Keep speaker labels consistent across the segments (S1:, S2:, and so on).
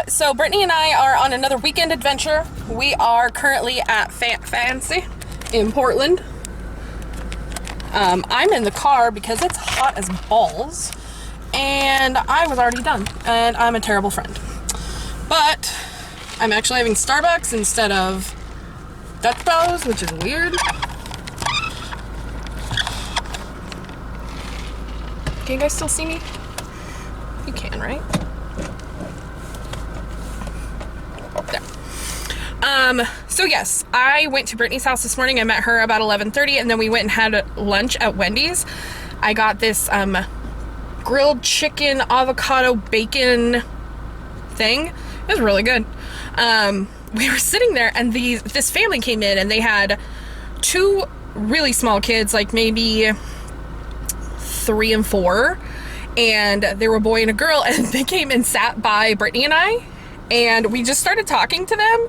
S1: So Brittany and I are on another weekend adventure. We are currently at Fancy in Portland. I'm in the car because it's hot as balls, and I was already done, and I'm a terrible friend. But I'm actually having Starbucks instead of Dutch Bros, which is weird. Can you guys still see me? You can, right? There. So yes, I went to Brittany's house this morning. I met her about 11:30, and then we went and had lunch at Wendy's. I got this grilled chicken avocado bacon thing. It was really good. We were sitting there, and this family came in, and they had two really small kids, like maybe 3 and 4, and they were a boy and a girl, and they came and sat by Brittany and I, and we just started talking to them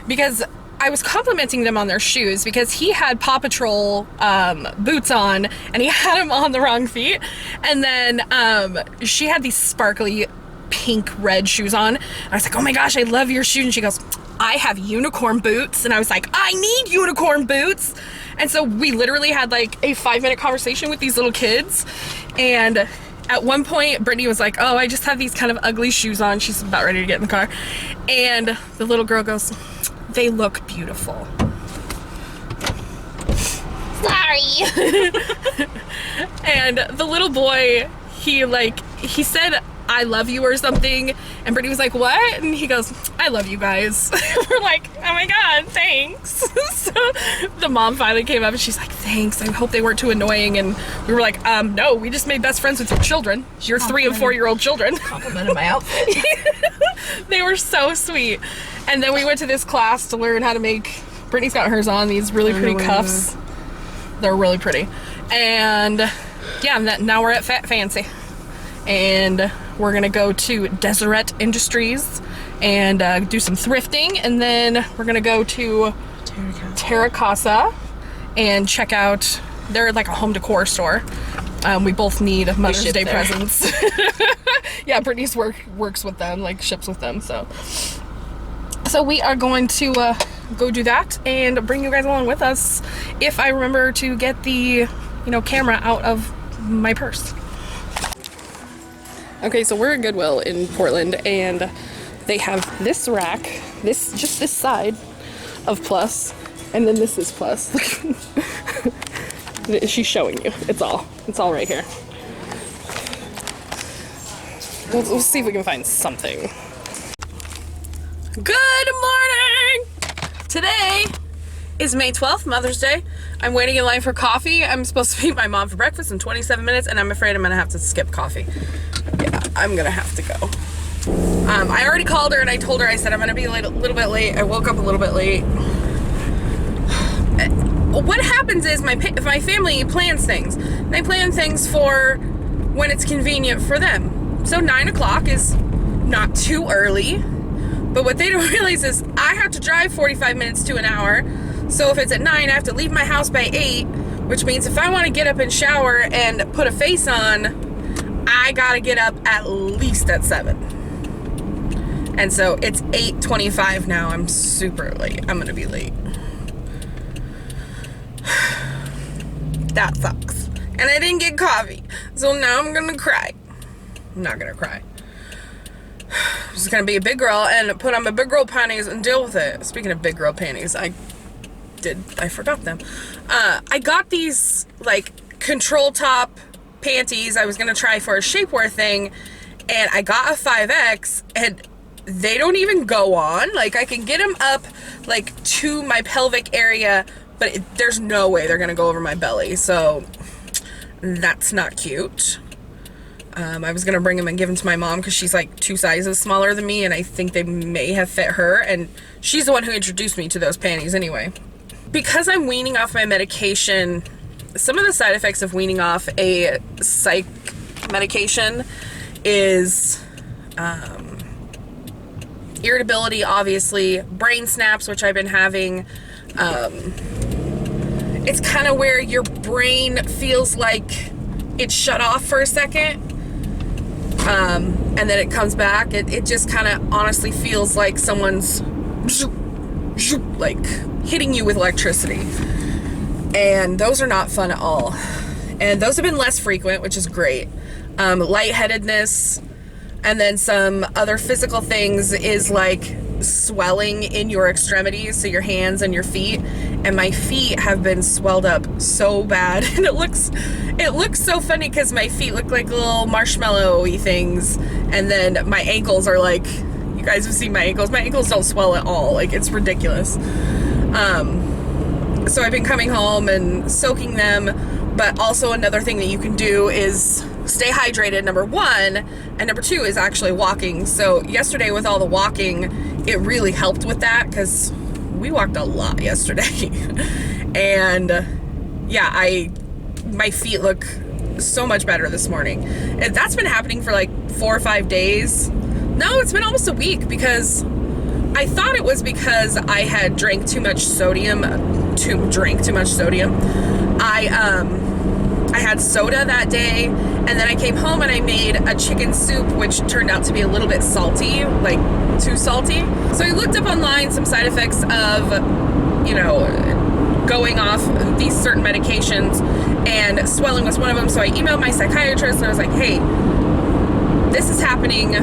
S1: because I was complimenting them on their shoes because he had Paw Patrol boots on, and he had them on the wrong feet, and then she had these sparkly pink red shoes on. I was like, oh my gosh, I love your shoes. And she goes, I have unicorn boots. And I was like, I need unicorn boots. And so we literally had like a 5-minute conversation with these little kids. And at one point, Brittany was like, oh, I just have these kind of ugly shoes on. She's about ready to get in the car. And the little girl goes, they look beautiful. Sorry. And the little boy, he said, I love you or something, and Brittany was like, what? And he goes, I love you guys. We're like, oh my god, thanks. So the mom finally came up and she's like, thanks, I hope they weren't too annoying. And we were like, no, we just made best friends with your children, your 3 and 4-year-old children.
S2: Complimented my outfit.
S1: They were so sweet. And then we went to this class to learn how to make, Brittany's got hers on, these really pretty cuffs. They're really pretty. And yeah, now we're at Fancy. And we're gonna go to Deseret Industries and do some thrifting, and then we're gonna go to Terra Casa and check out, they're like a home decor store. We both need Mother's Day presents. Yeah, Brittany's works with them, like ships with them, so we are going to go do that and bring you guys along with us if I remember to get the camera out of my purse. Okay, so we're at Goodwill in Portland, and they have this rack, just this side of Plus, and then this is Plus. She's showing you. It's all right here. We'll see if we can find something. Good morning! Today is May 12th, Mother's Day. I'm waiting in line for coffee. I'm supposed to meet my mom for breakfast in 27 minutes, and I'm afraid I'm gonna have to skip coffee. Yeah, I'm gonna have to go. I already called her and I told her, I said I'm gonna be a little bit late. I woke up a little bit late. What happens is my family plans things. They plan things for when it's convenient for them. So 9 o'clock is not too early, but what they don't realize is I have to drive 45 minutes to an hour. So if it's at 9, I have to leave my house by 8, which means if I want to get up and shower and put a face on, I gotta get up at least at 7. And so it's 8:25 now. I'm super late. I'm gonna be late. That sucks. And I didn't get coffee. So now I'm gonna cry. I'm not gonna cry. I'm just gonna be a big girl and put on my big girl panties and deal with it. Speaking of big girl panties, I forgot them. I got these like control top panties I was gonna try for a shapewear thing, and I got a 5X, and they don't even go on. Like, I can get them up like to my pelvic area, but there's no way they're gonna go over my belly, so that's not cute. I was gonna bring them and give them to my mom because she's like 2 sizes smaller than me, and I think they may have fit her, and she's the one who introduced me to those panties anyway. Because I'm weaning off my medication, some of the side effects of weaning off a psych medication is irritability, obviously, brain snaps, which I've been having. It's kind of where your brain feels like it's shut off for a second. and then it comes back. It just kind of honestly feels like someone's like hitting you with electricity. And those are not fun at all. And those have been less frequent, which is great. Lightheadedness, and then some other physical things is like swelling in your extremities, so your hands and your feet. And my feet have been swelled up so bad, and it looks so funny because my feet look like little marshmallow-y things, and then my ankles are like, you guys have seen my ankles. My ankles don't swell at all. Like, it's ridiculous. So I've been coming home and soaking them, but also another thing that you can do is stay hydrated, number one, and number two is actually walking. So yesterday with all the walking, it really helped with that because we walked a lot yesterday. And yeah, my feet look so much better this morning. And that's been happening for like 4 or 5 days. No, it's been almost a week, because I thought it was because I had drank too much sodium. I had soda that day, and then I came home and I made a chicken soup, which turned out to be a little bit salty, like too salty. So I looked up online some side effects of, you know, going off these certain medications, and swelling was one of them. So I emailed my psychiatrist and I was like, hey, this is happening.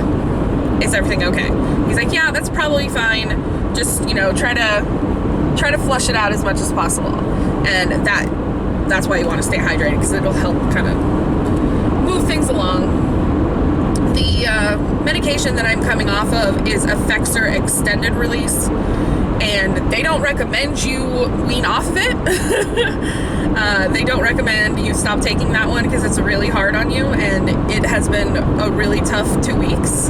S1: Is everything okay? He's like, yeah, that's probably fine. Just, you know, try to flush it out as much as possible. And that's why you want to stay hydrated, because it'll help kind of move things along. The medication that I'm coming off of is Effexor extended release, and they don't recommend you wean off of it. They don't recommend you stop taking that one because it's really hard on you, and it has been a really tough 2 weeks.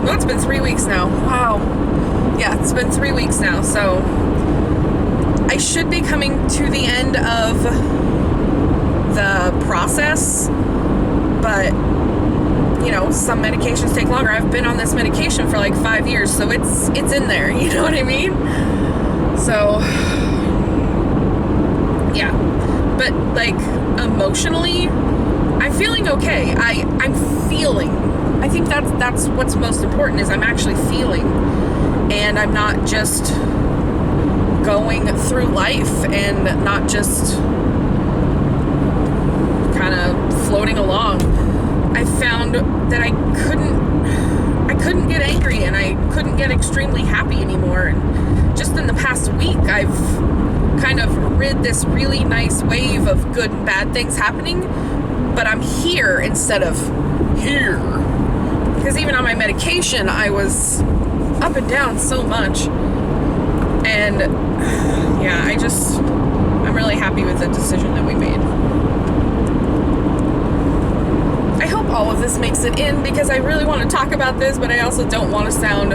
S1: Well, it's been 3 weeks now. Wow. Yeah, it's been 3 weeks now, so I should be coming to the end of the process, but you know, some medications take longer. I've been on this medication for like 5 years, so it's in there, you know what I mean? So yeah, but like emotionally, I'm feeling okay. I'm feeling. I think that's what's most important, is I'm actually feeling, and I'm not just going through life and not just kind of floating along. I found that I couldn't get angry, and I couldn't get extremely happy anymore. And just in the past week, I've kind of rid this really nice wave of good and bad things happening, but I'm here instead of here. Because even on my medication, I was up and down so much. And yeah, I'm really happy with the decision that we made. I hope all of this makes it in, because I really want to talk about this, but I also don't want to sound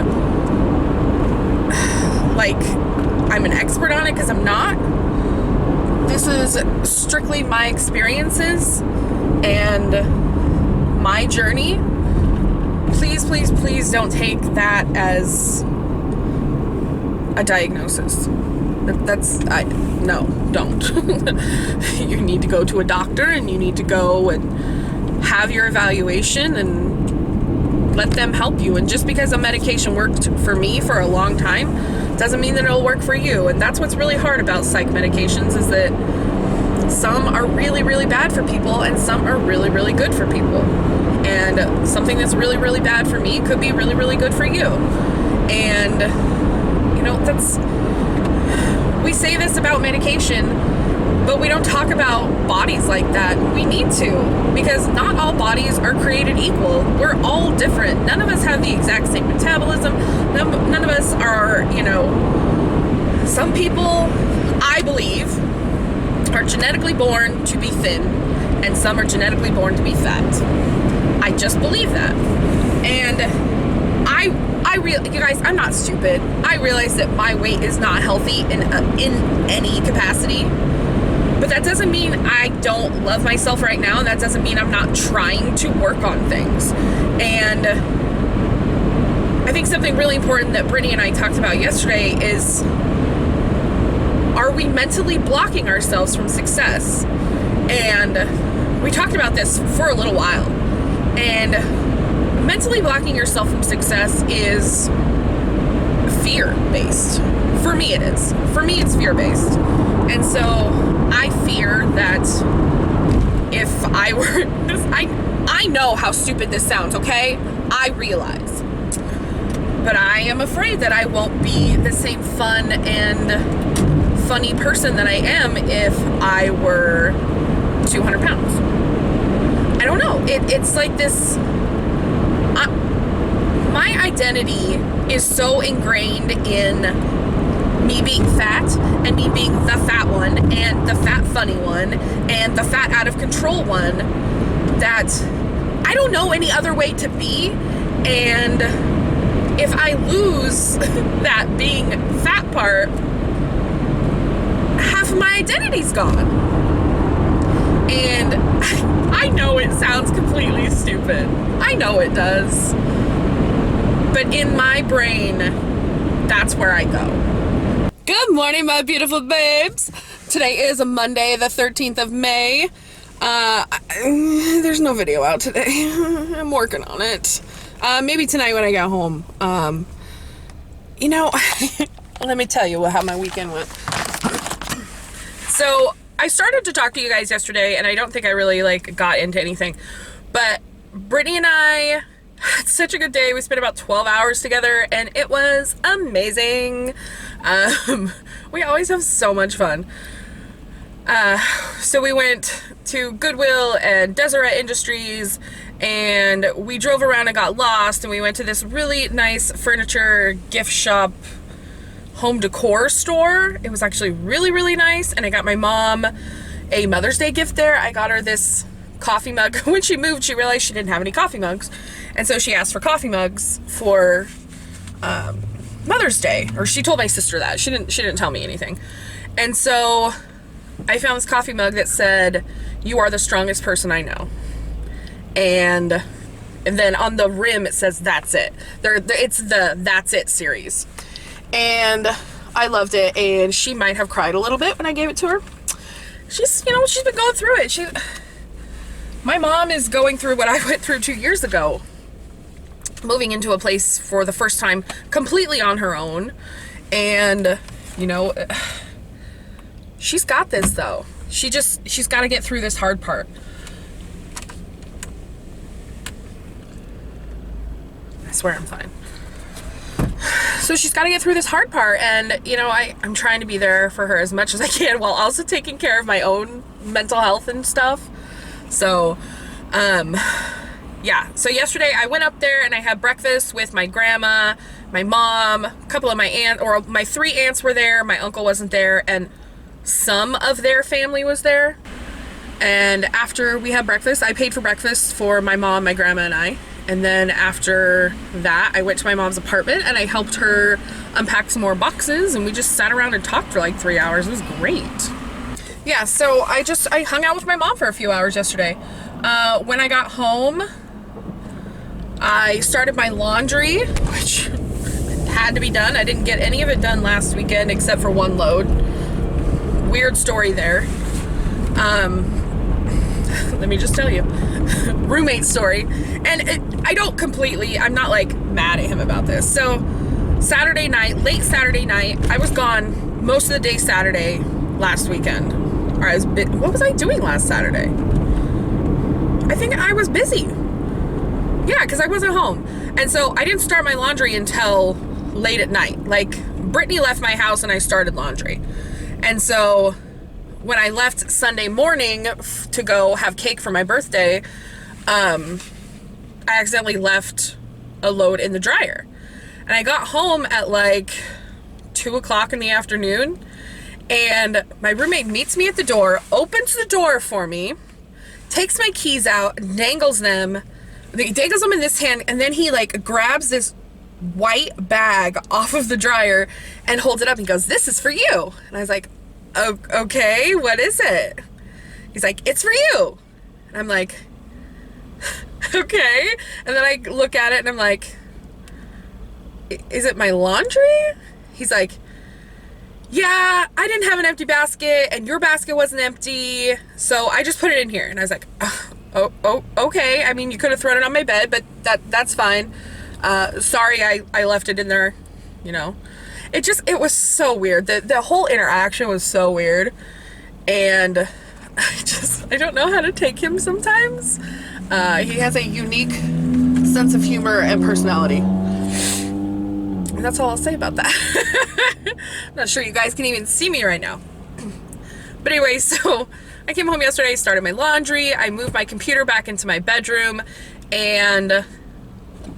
S1: like I'm an expert on it, because I'm not. This is strictly my experiences and my journey. Please, please, please don't take that as a diagnosis. No, don't. You need to go to a doctor, and you need to go and have your evaluation and let them help you. And just because a medication worked for me for a long time doesn't mean that it'll work for you. And that's what's really hard about psych medications, is that some are really, really bad for people, and some are really, really good for people. And something that's really, really bad for me could be really, really good for you. And, you know, we say this about medication, but we don't talk about bodies like that. We need to, because not all bodies are created equal. We're all different. None of us have the exact same metabolism. None of us are, you know, some people, I believe, are genetically born to be thin, and some are genetically born to be fat. I just believe that. And you guys, I'm not stupid. I realize that my weight is not healthy in any capacity, but that doesn't mean I don't love myself right now. That doesn't mean I'm not trying to work on things. And I think something really important that Brittany and I talked about yesterday is, are we mentally blocking ourselves from success? And we talked about this for a little while. And mentally blocking yourself from success is fear-based. For me it is. For me it's fear-based. And so I fear that if I were, I know how stupid this sounds, okay? I realize. But I am afraid that I won't be the same fun and funny person that I am if I were 200 pounds. I don't know. It's like this, my identity is so ingrained in me being fat and me being the fat one and the fat funny one and the fat out of control one that I don't know any other way to be. And if I lose that being fat part, half of my identity's gone. And I know it sounds completely stupid. I know it does. But in my brain, that's where I go. Good morning, my beautiful babes. Today is a Monday, the 13th of May. There's no video out today. I'm working on it. Maybe tonight when I get home. You know, let me tell you how my weekend went. So I started to talk to you guys yesterday, and I don't think I really got into anything. But Brittany and I had such a good day. We spent about 12 hours together, and it was amazing. We always have so much fun. So we went to Goodwill and Deseret Industries, and we drove around and got lost, and we went to this really nice furniture gift shop home decor store. It was actually really, really nice, and I got my mom a Mother's Day gift there. I got her this coffee mug. When she moved, she realized she didn't have any coffee mugs, and so she asked for coffee mugs for Mother's Day, or she told my sister that. She didn't tell me anything. And so I found this coffee mug that said, "You are the strongest person I know." And then on the rim it says, "That's it." It's the That's It series. And I loved it, and she might have cried a little bit when I gave it to her. She's been going through it. My mom is going through what I went through 2 years ago, moving into a place for the first time completely on her own. And she's got this though. She's got to get through this hard part. I swear I'm fine. So she's got to get through this hard part, and I'm trying to be there for her as much as I can while also taking care of my own mental health and stuff. So yeah, so yesterday I went up there and I had breakfast with my grandma, my mom, a couple of my 3 aunts were there. My uncle wasn't there, and some of their family was there. And after we had breakfast, I paid for breakfast for my mom, my grandma, and I. And then after that, I went to my mom's apartment and I helped her unpack some more boxes, and we just sat around and talked for 3 hours. It was great. Yeah, so I hung out with my mom for a few hours yesterday. When I got home, I started my laundry, which had to be done. I didn't get any of it done last weekend except for one load. Weird story there. Let me just tell you. Roommate story. And I'm not mad at him about this. So Saturday night, late Saturday night, I was gone most of the day Saturday last weekend. What was I doing last Saturday? I think I was busy. Yeah, because I wasn't home. And so I didn't start my laundry until late at night. Brittany left my house and I started laundry. And so when I left Sunday morning to go have cake for my birthday, I accidentally left a load in the dryer. And I got home at 2 o'clock in the afternoon, and my roommate meets me at the door, opens the door for me, takes my keys out, dangles them in this hand, and then he grabs this white bag off of the dryer and holds it up and goes, "This is for you." And I was like, "Oh, okay, what is it?" He's like, "It's for you." And I'm like, "Okay." And then I look at it and I'm like, "Is it my laundry?" He's like, "Yeah, I didn't have an empty basket and your basket wasn't empty, so I just put it in here." And I was like, "Oh, oh, okay. I mean, you could have thrown it on my bed, but that's fine. Sorry, I left it in there, you know. It was so weird. The whole interaction was so weird. And I don't know how to take him sometimes. He has a unique sense of humor and personality. And that's all I'll say about that. I'm not sure you guys can even see me right now. But anyway, so I came home yesterday, started my laundry, I moved my computer back into my bedroom, and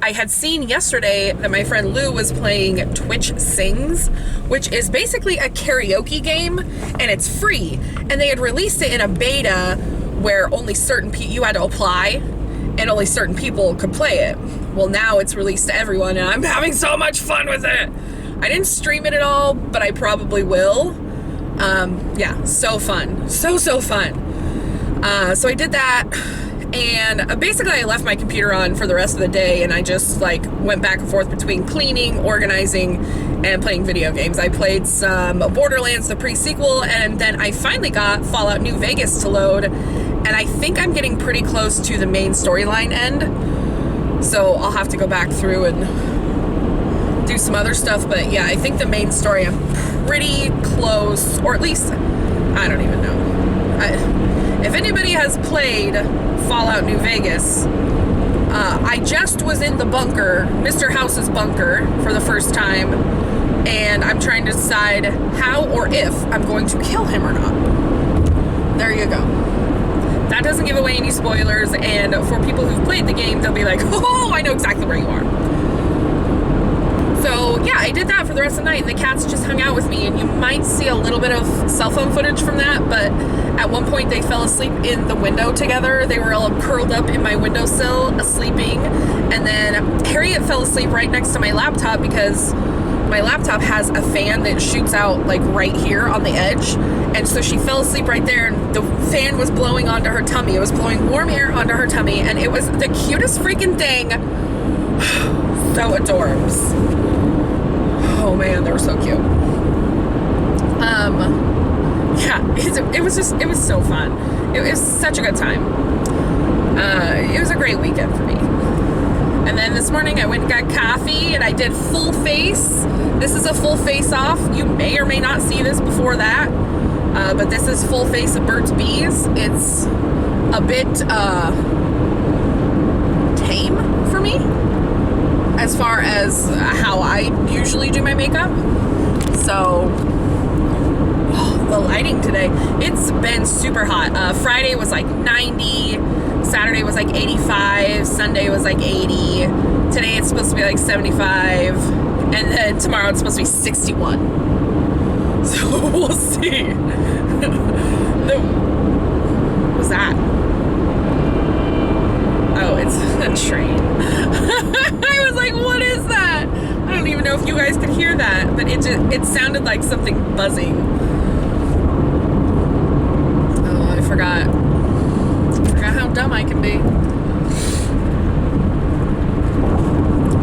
S1: I had seen yesterday that my friend Lou was playing Twitch Sings, which is basically a karaoke game, and it's free. And they had released it in a beta where only certain people, you had to apply, and only certain people could play it. Well, now it's released to everyone, and I'm having so much fun with it. I didn't stream it at all, but I probably will. Yeah, so fun. So fun. So I did that. And basically I left my computer on for the rest of the day, and I just like went back and forth between cleaning, organizing, and playing video games. I played some Borderlands, the pre-sequel, and then I finally got Fallout New Vegas to load, and I think I'm getting pretty close to the main storyline end. So I'll have to go back through and do some other stuff, but yeah, I think the main story I'm pretty close, or at least, I don't even know. If anybody has played Fallout New Vegas, I just was in the bunker, Mr. House's bunker, for the first time, and I'm trying to decide how or if I'm going to kill him or not. There you go. That doesn't give away any spoilers, and for people who've played the game, they'll be like, oh, I know exactly where you are. So yeah, I did that for the rest of the night, and the cats just hung out with me, and you might see a little bit of cell phone footage from that, but at one point they fell asleep in the window together. They were all curled up in my windowsill, sleeping, and then Harriet fell asleep right next to my laptop because my laptop has a fan that shoots out like right here on the edge, and so she fell asleep right there, and the fan was blowing onto her tummy. It was blowing warm air onto her tummy, and it was the cutest freaking thing. So adorbs. Oh man, they were so cute. Yeah, it was so fun. It was such a good time. It was a great weekend for me. And then this morning I went and got coffee, and I did full face. This is a full face off. You may or may not see this before that, but this is full face of Burt's Bees. It's a bit tame for me as far as how I usually do my makeup. So, the lighting today, it's been super hot. Friday was like 90, Saturday was like 85, Sunday was like 80, today it's supposed to be like 75, and then tomorrow it's supposed to be 61. So we'll see. What was that? Oh, it's a train. I was like, what is that? I don't even know if you guys could hear that, but it sounded like something buzzing. Oh, I forgot how dumb I can be.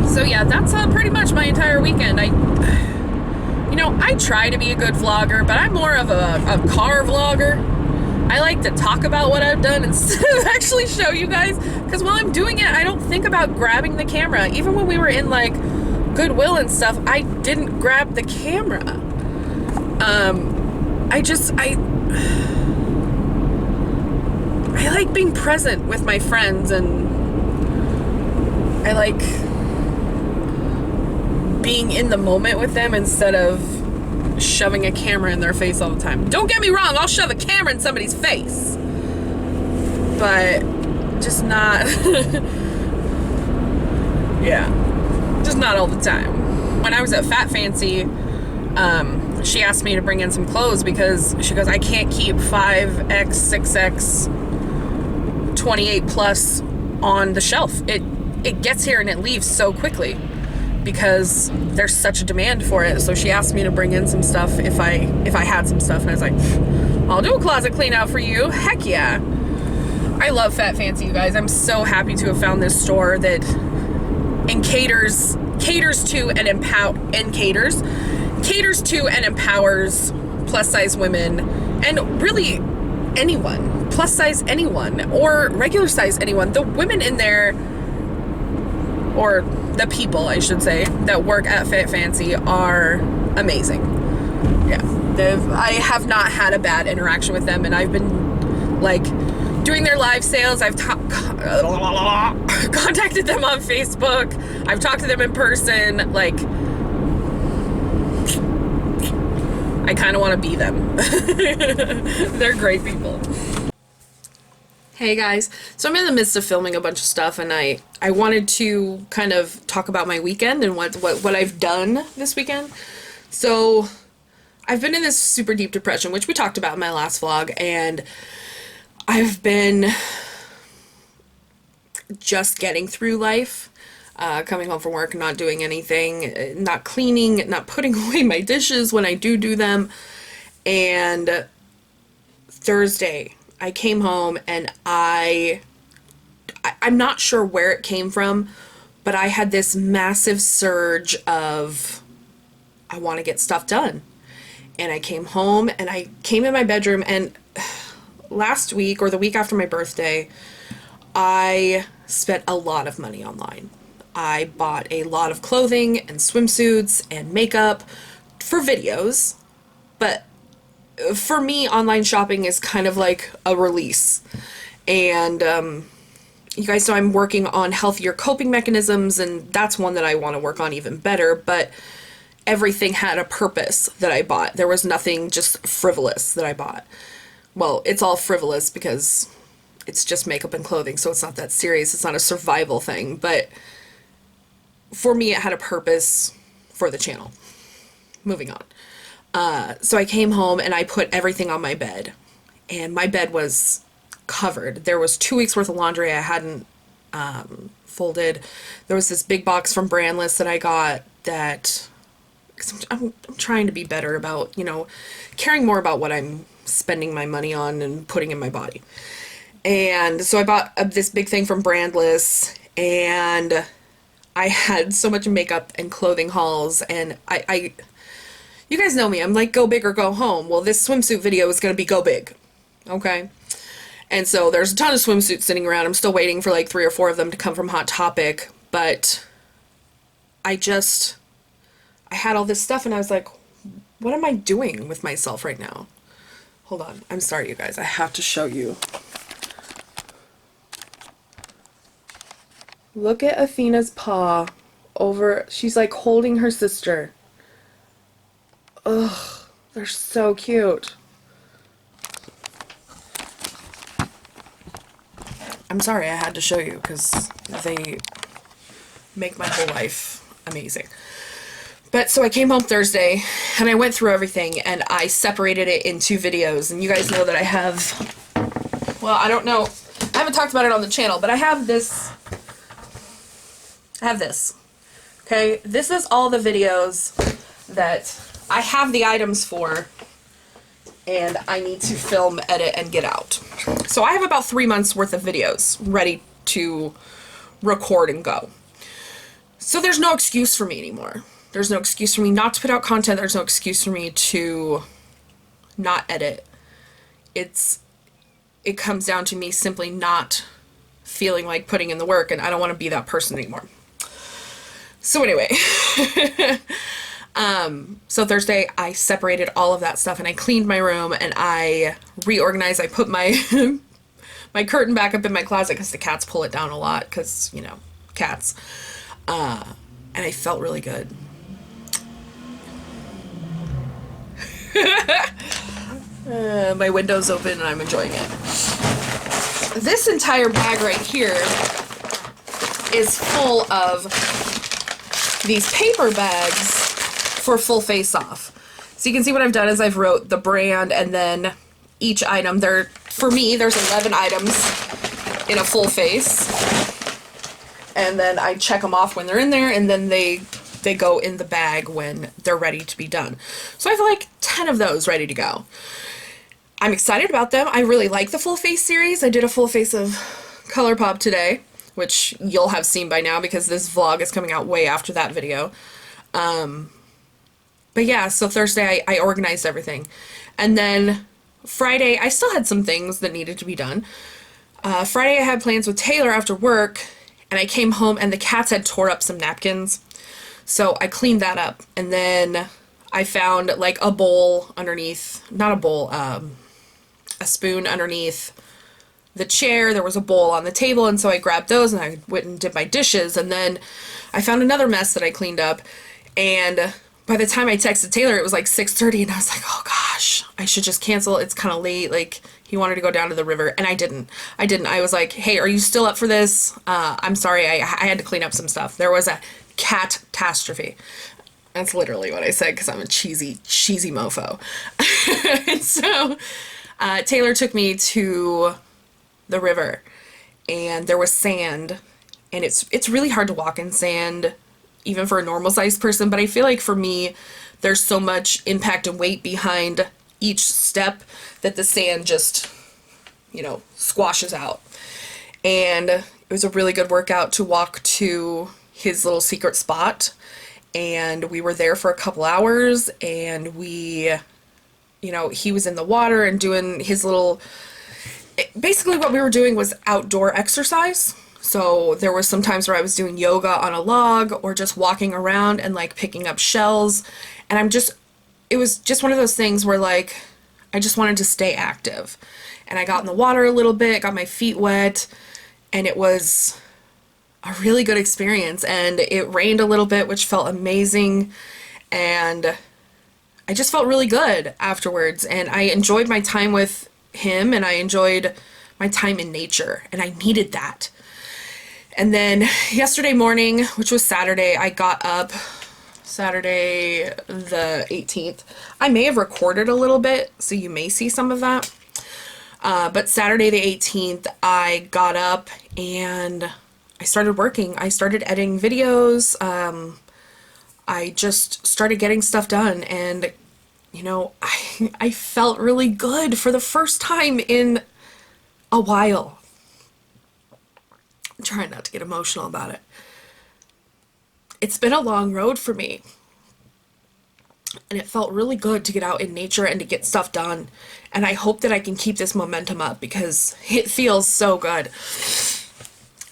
S1: So yeah, that's pretty much my entire weekend. I try to be a good vlogger, but I'm more of a car vlogger. I like to talk about what I've done instead of actually show you guys, because while I'm doing it, I don't think about grabbing the camera. Even when we were in like Goodwill and stuff, I didn't grab the camera. I like being present with my friends, and I like being in the moment with them instead of shoving a camera in their face all the time. Don't get me wrong, I'll shove a camera in somebody's face, but just not yeah, just not all the time. When I was at Fat Fancy, she asked me to bring in some clothes because she goes, I can't keep 5X, 6X, 28 plus on the shelf. It gets here and it leaves so quickly because there's such a demand for it. So she asked me to bring in some stuff if I had some stuff, and I was like, I'll do a closet clean out for you. Heck yeah. I love Fat Fancy, you guys. I'm so happy to have found this store that caters to and empowers plus size women, and really anyone, plus size anyone, or regular size anyone. The women in there, or the people, I should say, that work at Fit Fancy are amazing. Yeah, I have not had a bad interaction with them, and I've been, like, doing their live sales. I've contacted them on Facebook. I've talked to them in person. Like, I kind of want to be them. They're great people. Hey guys, so I'm in the midst of filming a bunch of stuff, and I wanted to kind of talk about my weekend and what I've done this weekend. So I've been in this super deep depression, which we talked about in my last vlog, and I've been just getting through life, coming home from work, not doing anything, not cleaning, not putting away my dishes when I do them. And Thursday, I came home and I'm not sure where it came from, but I had this massive surge of, I want to get stuff done. And I came home and I came in my bedroom, and last week, or the week after my birthday, I spent a lot of money online. I bought a lot of clothing and swimsuits and makeup for videos, but for me, online shopping is kind of like a release. And you guys know I'm working on healthier coping mechanisms, and that's one that I want to work on even better, but everything had a purpose that I bought. There was nothing just frivolous that I bought. Well, it's all frivolous because it's just makeup and clothing, so it's not that serious. It's not a survival thing, but for me, it had a purpose for the channel. Moving on. So I came home and I put everything on my bed, and my bed was covered. There was 2 weeks worth of laundry I hadn't folded. There was this big box from Brandless that I got that, cause I'm trying to be better about, you know, caring more about what I'm spending my money on and putting in my body. And so I bought this big thing from Brandless, and I had so much makeup and clothing hauls, and you guys know me, I'm like, go big or go home. Well, this swimsuit video is going to be go big, okay? And so there's a ton of swimsuits sitting around. I'm still waiting for like 3 or 4 of them to come from Hot Topic, but I had all this stuff, and I was like, what am I doing with myself right now? Hold on, I'm sorry, you guys, I have to show you. Look at Athena's paw over, she's like holding her sister. Ugh, they're so cute. I'm sorry, I had to show you because they make my whole life amazing. But so I came home Thursday and I went through everything and I separated it into videos. And you guys know that I have, well, I don't know, I haven't talked about it on the channel, but I have this. Okay, this is all the videos that I have the items for, and I need to film, edit, and get out. So I have about 3 months worth of videos ready to record and go. So there's no excuse for me anymore. There's no excuse for me not to put out content. There's no excuse for me to not edit. It comes down to me simply not feeling like putting in the work, and I don't want to be that person anymore. So anyway, so Thursday I separated all of that stuff and I cleaned my room and I reorganized. I put my my curtain back up in my closet because the cats pull it down a lot because, you know, cats. And I felt really good. My window's open and I'm enjoying it. This entire bag right here is full of these paper bags for full face off. So you can see what I've done is I've wrote the brand and then each item. For me, there's 11 items in a full face. And then I check them off when they're in there, and then they go in the bag when they're ready to be done. So I have like 10 of those ready to go. I'm excited about them. I really like the full face series. I did a full face of ColourPop today, which you'll have seen by now because this vlog is coming out way after that video. But yeah, so Thursday I organized everything. And then Friday, I still had some things that needed to be done. Friday, I had plans with Taylor after work, and I came home and the cats had tore up some napkins. So I cleaned that up, and then I found like a bowl underneath, not a bowl, a spoon underneath the chair. There was a bowl on the table, and so I grabbed those and I went and did my dishes, and then I found another mess that I cleaned up, and by the time I texted Taylor, it was like 6:30, and I was like, oh gosh, I should just cancel. It's kind of late. Like, he wanted to go down to the river, and I didn't. I was like, hey, are you still up for this? I'm sorry, I had to clean up some stuff. There was a catastrophe. That's literally what I said, because I'm a cheesy mofo. And so Taylor took me to the river, and there was sand, and it's really hard to walk in sand, even for a normal sized person, but I feel like for me, there's so much impact and weight behind each step that the sand just, squashes out. And it was a really good workout to walk to his little secret spot, and we were there for a couple hours, and he was in the water and doing his little, basically what we were doing was outdoor exercise. So there was some times where I was doing yoga on a log, or just walking around and like picking up shells. And it was just one of those things where like, I just wanted to stay active. And I got in the water a little bit, got my feet wet, and it was a really good experience. And it rained a little bit, which felt amazing. And I just felt really good afterwards. And I enjoyed my time with him, and I enjoyed my time in nature, and I needed that. And then yesterday morning, which was Saturday, I got up, Saturday the 18th. I may have recorded a little bit, so you may see some of that. But Saturday the 18th, I got up and I started working. I started editing videos. I just started getting stuff done, and I felt really good for the first time in a while. I'm trying not to get emotional about it. It's been a long road for me, and it felt really good to get out in nature and to get stuff done. And I hope that I can keep this momentum up, because it feels so good.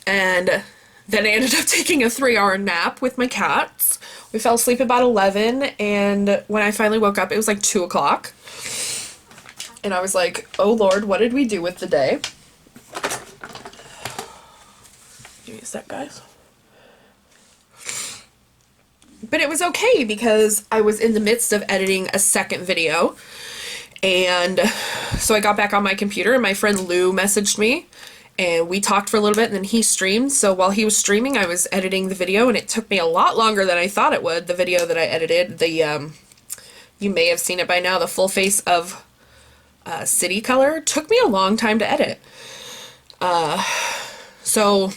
S1: And then I ended up taking a 3-hour nap with my cats. We fell asleep about 11, and when I finally woke up, it was like 2 o'clock. And I was like, oh Lord, what did we do with the day? Give me a sec, guys. But it was okay, because I was in the midst of editing a second video. And so I got back on my computer, and my friend Lou messaged me, and we talked for a little bit, and then he streamed. So while he was streaming, I was editing the video, and it took me a lot longer than I thought it would. The video that I edited, you may have seen it by now, the full face of city color, took me a long time to edit. So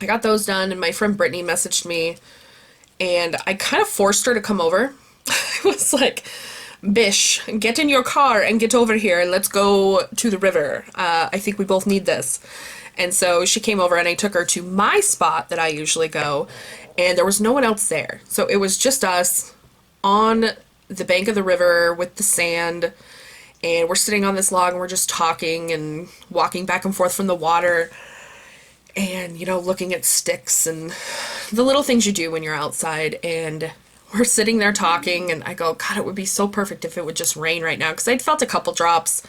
S1: I got those done, and my friend Brittany messaged me, and I kind of forced her to come over. I was like, Bish, get in your car and get over here, and let's go to the river. I think we both need this. And so she came over, and I took her to my spot that I usually go, and there was no one else there. So it was just us on the bank of the river with the sand, and we're sitting on this log, and we're just talking and walking back and forth from the water, and looking at sticks and the little things you do when you're outside. And we're sitting there talking, and I go, God, it would be so perfect if it would just rain right now, because I'd felt a couple drops.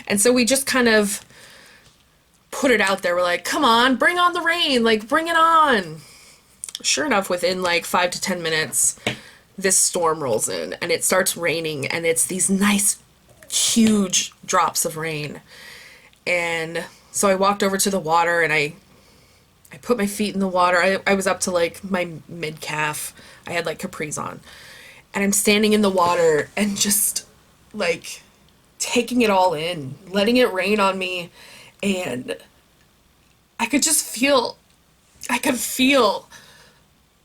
S1: And so we just kind of put it out there. We're like, come on, bring on the rain, like, bring it on. Sure enough, within like 5 to 10 minutes, this storm rolls in, and it starts raining, and it's these nice huge drops of rain. And so I walked over to the water, and I put my feet in the water. I was up to like my mid-calf. I had like capris on, and I'm standing in the water and just like taking it all in, letting it rain on me. And I could feel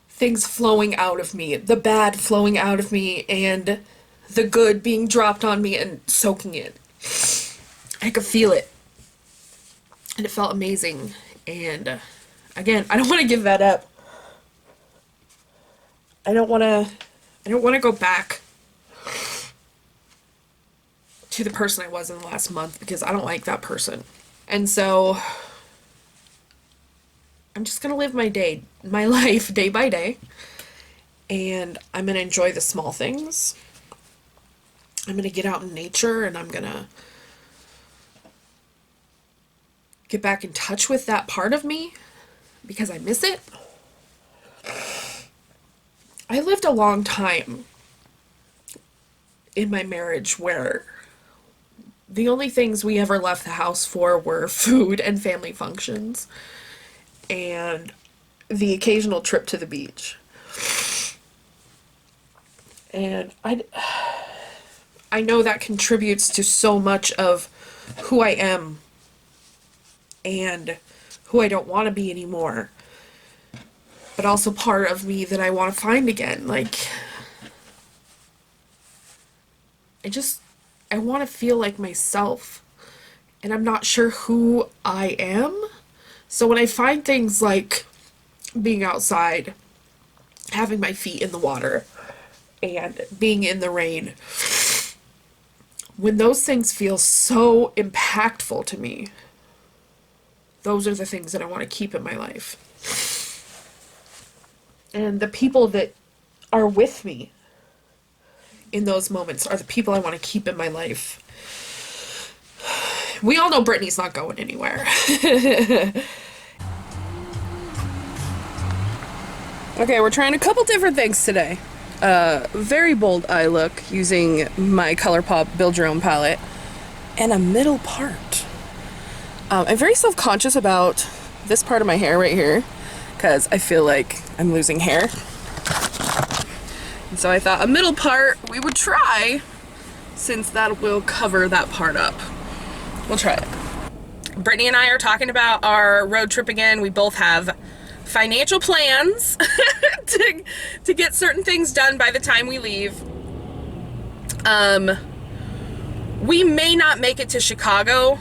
S1: things flowing out of me, the bad flowing out of me, and the good being dropped on me and soaking it. I could feel it, and it felt amazing. And again, I don't want to give that up. I don't want to go back to the person I was in the last month because I don't like that person. And so I'm just gonna live my life day by day, and I'm gonna enjoy the small things. I'm gonna get out in nature, and I'm gonna get back in touch with that part of me because I miss it. I lived a long time in my marriage where the only things we ever left the house for were food and family functions and the occasional trip to the beach. And I know that contributes to so much of who I am and who I don't want to be anymore. But also part of me that I want to find again. Like, I want to feel like myself. And I'm not sure who I am. So when I find things like being outside, having my feet in the water, and being in the rain, when those things feel so impactful to me, those are the things that I want to keep in my life. And the people that are with me in those moments are the people I want to keep in my life. We all know Brittany's not going anywhere. Okay, we're trying a couple different things today. Very bold eye look using my ColourPop Build Your Own palette, and a middle part. I'm very self-conscious about this part of my hair right here because I feel like I'm losing hair. And so I thought a middle part we would try, since that will cover that part up. We'll try it. Brittany and I are talking about our road trip again. We both have financial plans to get certain things done by the time we leave. We may not make it to Chicago.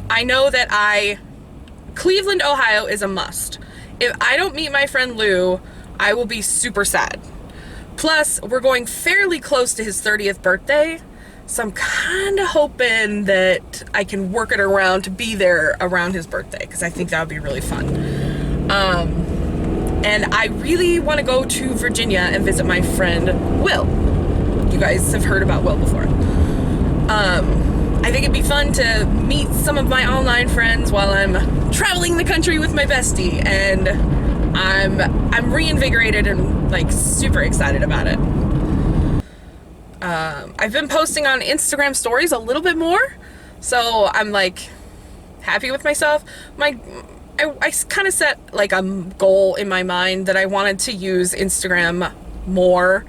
S1: I know that Cleveland, Ohio is a must. If I don't meet my friend Lou, I will be super sad. Plus, we're going fairly close to his 30th birthday, so I'm kind of hoping that I can work it around to be there around his birthday, because I think that would be really fun. And I really want to go to Virginia and visit my friend Will. You guys have heard about Will before. I think it'd be fun to meet some of my online friends while I'm traveling the country with my bestie, and I'm reinvigorated and like super excited about it. I've been posting on Instagram stories a little bit more, so I'm like happy with myself. I kind of set like a goal in my mind that I wanted to use Instagram more.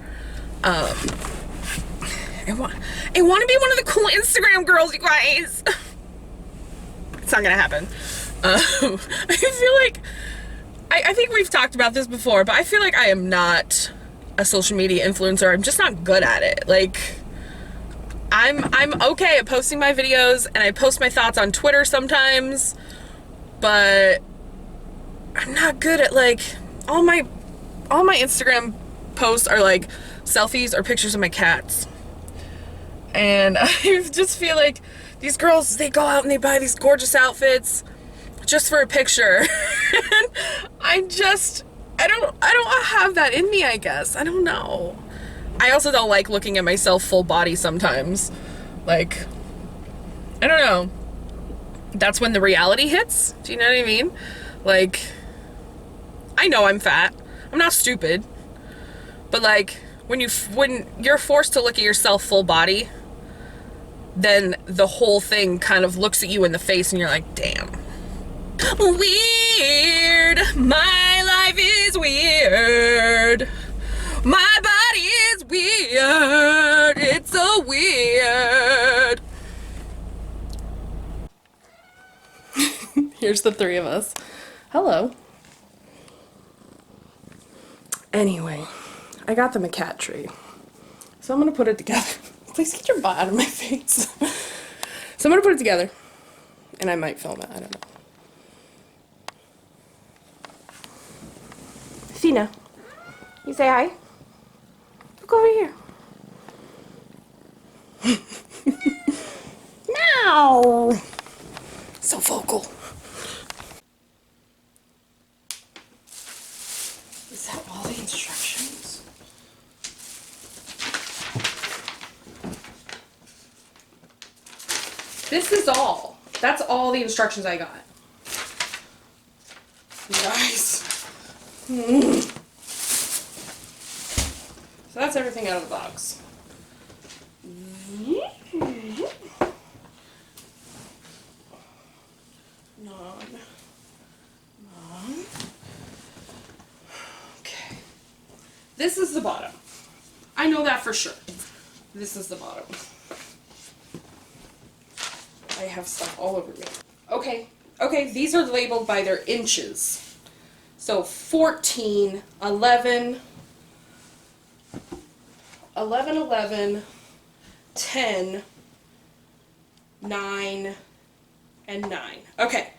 S1: I want to be one of the cool Instagram girls, you guys. It's not gonna happen. I feel like I think we've talked about this before, but I feel like I am not a social media influencer. I'm just not good at it. Like, I'm okay at posting my videos, and I post my thoughts on Twitter sometimes, but I'm not good at, like, all my Instagram posts are like selfies or pictures of my cats. And I just feel like these girls, they go out and they buy these gorgeous outfits just for a picture. And I don't have that in me, I guess. I don't know. I also don't like looking at myself full body sometimes. Like, I don't know. That's when the reality hits. Do you know what I mean? Like, I know I'm fat. I'm not stupid. But like, when you're forced to look at yourself full body, then the whole thing kind of looks at you in the face and you're like, damn. Weird. My life is weird. My body is weird. It's so weird. Here's the three of us. Hello. Anyway, I got them a cat tree. So I'm gonna put it together. Please get your butt out of my face. So I'm gonna put it together. And I might film it, I don't know. Sina, you say hi? Look over here. This is all. That's all the instructions I got. You guys. So that's everything out of the box. Non. Okay. This is the bottom. I know that for sure. This is the bottom. I have stuff all over me. Okay. Okay, these are labeled by their inches. So 14, 11, 11, 11, 10, 9, and 9. Okay,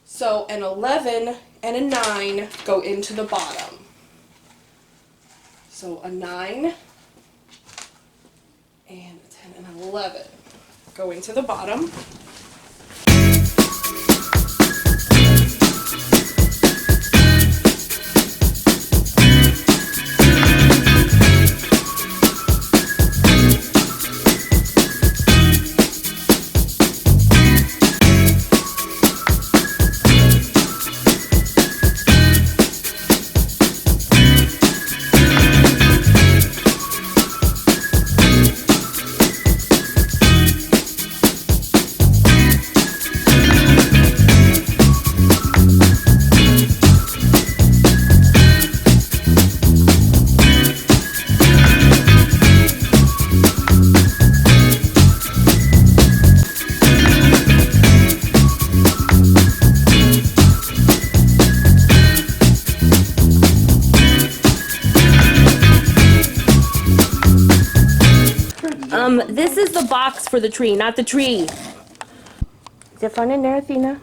S1: so an 11 and a 9 go into the bottom. So a 9 and a 10 and an 11 go into the bottom.
S2: This is the box for the tree, not the tree. Is it fun in there, Athena?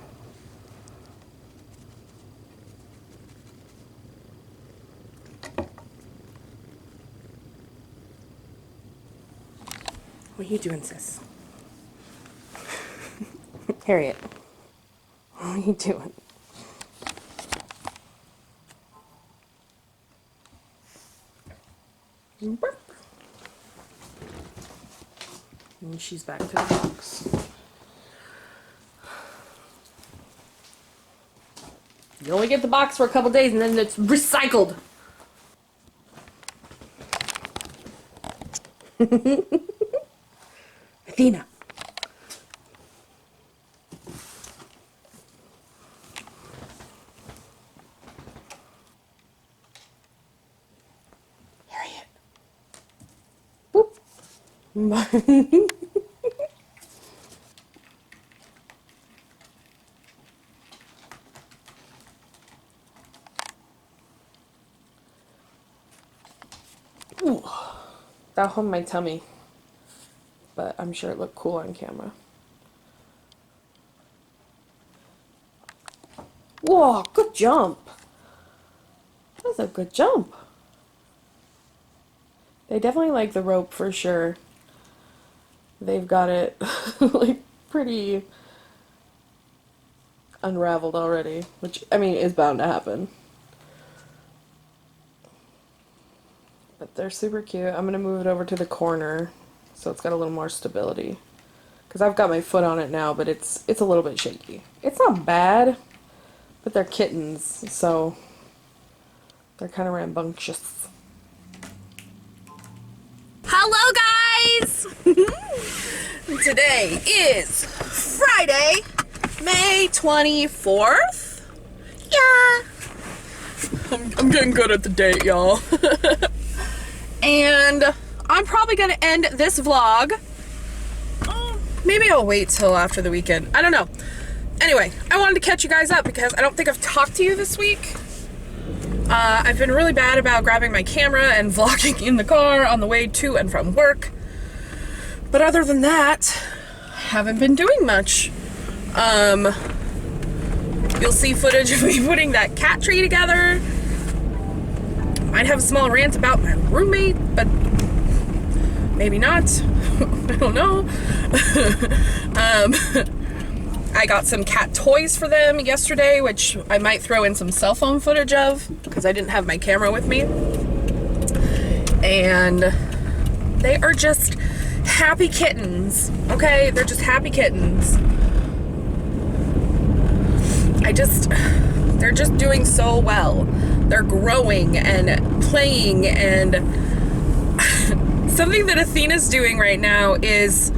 S2: What are you doing, sis? Harriet, what are you doing? Burp. And she's back to the box. You only get the box for a couple days and then it's recycled. Athena. Harriet. Whoop. Ooh, that hurt my tummy, but I'm sure it looked cool on camera. Whoa, good jump. That's a good jump. They definitely like the rope for sure. They've got it like pretty unraveled already, which I mean is bound to happen. But they're super cute. I'm gonna move it over to the corner so it's got a little more stability. Because I've got my foot on it now, but it's a little bit shaky. It's not bad, but they're kittens, so they're kind of rambunctious. Hello, guys!
S1: Today is Friday, May 24th. Yeah. I'm getting good at the date, y'all. And I'm probably going to end this vlog. Maybe I'll wait till after the weekend. I don't know. Anyway, I wanted to catch you guys up because I don't think I've talked to you this week. I've been really bad about grabbing my camera and vlogging in the car on the way to and from work. But other than that, I haven't been doing much. You'll see footage of me putting that cat tree together. Might have a small rant about my roommate, but maybe not. I don't know. I got some cat toys for them yesterday, which I might throw in some cell phone footage of because I didn't have my camera with me. And they are just happy kittens, okay? They're just happy kittens. They're just doing so well. They're growing and playing, and something that Athena's doing right now is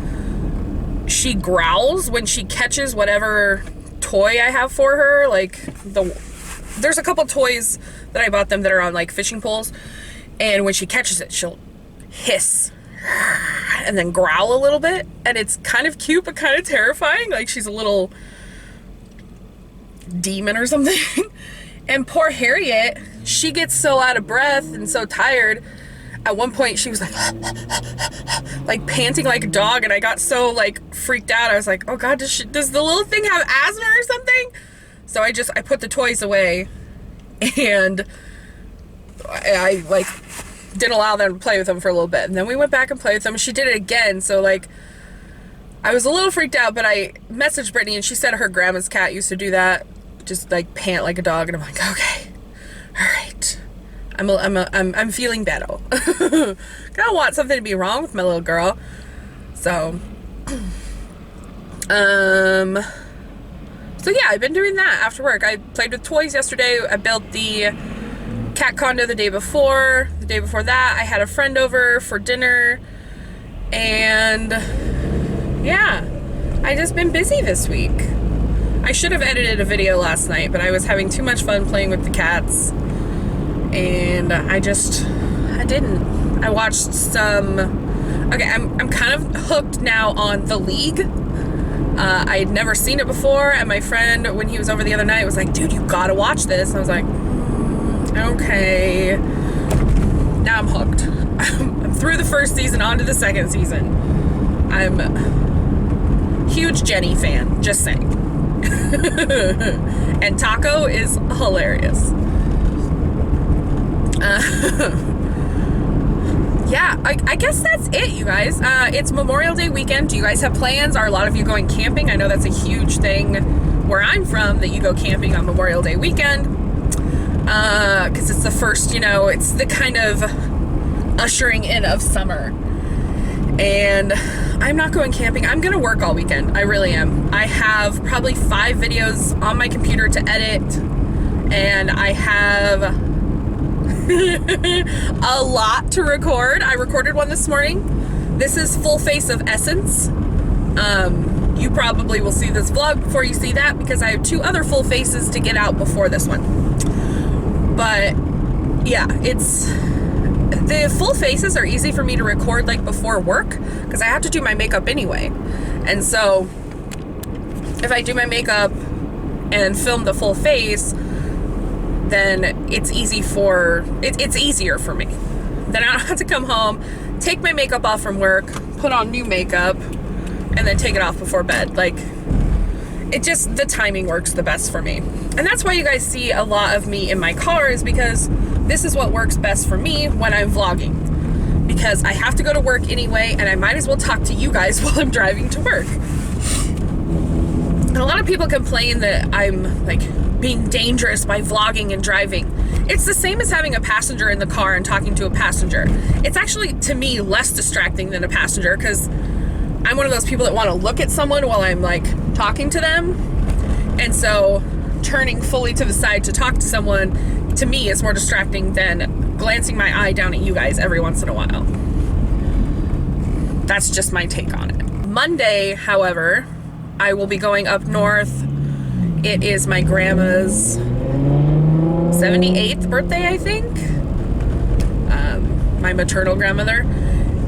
S1: she growls when she catches whatever toy I have for her. Like, there's a couple toys that I bought them that are on like fishing poles, and when she catches it, she'll hiss and then growl a little bit, and it's kind of cute but kind of terrifying, like she's a little demon or something. And poor Harriet, she gets so out of breath and so tired. At one point she was like panting like a dog, and I got so like freaked out. I was like, oh god, does the little thing have asthma or something? So I put the toys away, and I like didn't allow them to play with them for a little bit, and then we went back and played with them. She did it again, so like I was a little freaked out, but I messaged Brittany and she said her grandma's cat used to do that, just like pant like a dog, and I'm like, okay, all right, I'm feeling better. I don't want something to be wrong with my little girl. So so yeah, I've been doing that after work. I played with toys yesterday. I built the cat condo the day before. The day before that, I had a friend over for dinner, and yeah, I just been busy this week. I should have edited a video last night, but I was having too much fun playing with the cats, and I didn't. I watched some. Okay, I'm kind of hooked now on The League. I had never seen it before, and my friend, when he was over the other night, was like, dude, you gotta watch this. And I was like, okay. Now I'm hooked. I'm through the first season, on to the second season. I'm a huge Jenny fan, just saying. And Taco is hilarious. Yeah, I guess that's it, you guys. It's Memorial Day weekend. Do you guys have plans? Are a lot of you going camping? I know that's a huge thing where I'm from, that you go camping on Memorial Day weekend. Because it's the first, it's the kind of ushering in of summer. And I'm not going camping. I'm going to work all weekend. I really am. I have probably 5 videos on my computer to edit, and I have a lot to record. I recorded one this morning. This is full face of Essence. You probably will see this vlog before you see that, because I have 2 other full faces to get out before this one. But yeah, the full faces are easy for me to record like before work, because I have to do my makeup anyway. And so if I do my makeup and film the full face, then it's easier for me. Then I don't have to come home, take my makeup off from work, put on new makeup, and then take it off before bed. Like, the timing works the best for me. And that's why you guys see a lot of me in my car, is because this is what works best for me when I'm vlogging. Because I have to go to work anyway, and I might as well talk to you guys while I'm driving to work. And a lot of people complain that I'm like being dangerous by vlogging and driving. It's the same as having a passenger in the car and talking to a passenger. It's actually, to me, less distracting than a passenger, because I'm one of those people that want to look at someone while I'm like talking to them. And so turning fully to the side to talk to someone, to me, is more distracting than glancing my eye down at you guys every once in a while. That's just my take on it. Monday, however, I will be going up north. It is my grandma's 78th birthday, I think. My maternal grandmother.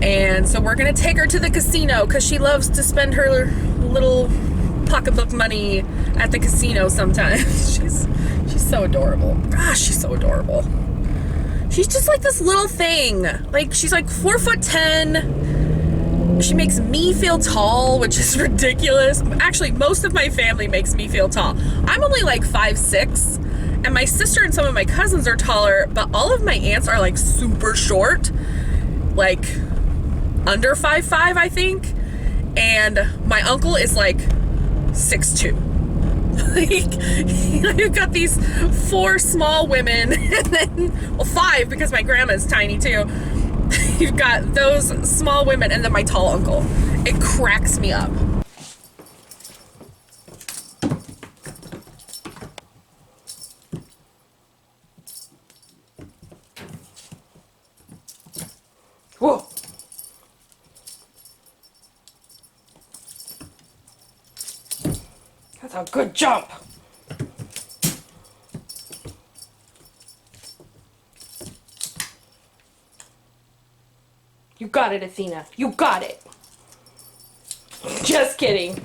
S1: And so we're gonna take her to the casino, because she loves to spend her little pocketbook money at the casino sometimes. She's so adorable. Gosh, she's so adorable. She's just like this little thing. Like, she's like 4'10". She makes me feel tall, which is ridiculous. Actually, most of my family makes me feel tall. I'm only like 5'6", and my sister and some of my cousins are taller, but all of my aunts are like super short, like under 5'5", I think. And my uncle is like 6'2". Like, you've got these 4 small women, and then, well, 5, because my grandma is tiny too. you've got those small women and then my tall uncle. It cracks me up.
S2: Whoa. That's a good jump. You got it, Athena. You got it. Just kidding.